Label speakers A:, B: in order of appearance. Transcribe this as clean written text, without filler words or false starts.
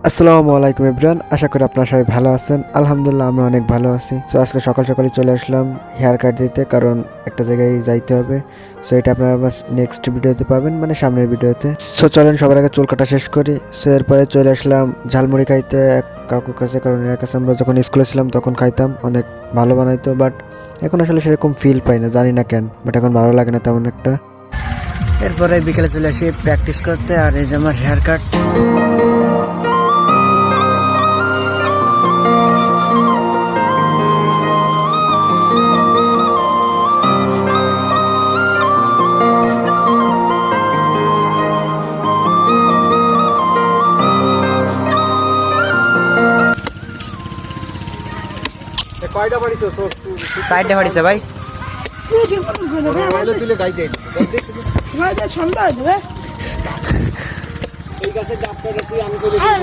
A: আসসালামু আলাইকুম এভরিওয়ান, আশা করি আপনারা সবাই ভালো আছেন। আলহামদুলিল্লাহ আমি অনেক ভালো আছি। সো আজকে সকাল সকালই চলে আসলাম হেয়ার কাট দিতে, কারণ একটা জায়গায় যাইতে হবে। সো এটা আপনারা নেক্সট ভিডিওতে পাবেন, মানে সামনের ভিডিওতে। সো চলেন সবার আগে চুল কাটা শেষ করি। সো এরপরে চলে আসলাম ঝালমুড়ি খাইতে এক কাকুর কাছে, কারণ এর কাছে আমরা যখন স্কুলে ছিলাম তখন খাইতাম, অনেক ভালো বানাইতো। বাট এখন আসলে সেরকম ফিল পাই না, জানি না কেন, বাট এখন ভালো লাগে না তেমন একটা। এরপরে বিকেলে চলে আসি প্র্যাকটিস করতে, আর এই যে আমার হেয়ার কাট।
B: কয়টা বাড়িছে
A: সাইডে বাড়িছে ভাই।
B: তুলে গাইতে
C: সন্ধ্যা হয়ে যাবে।
B: এই গাছের ডাবটা তুই আমি চলে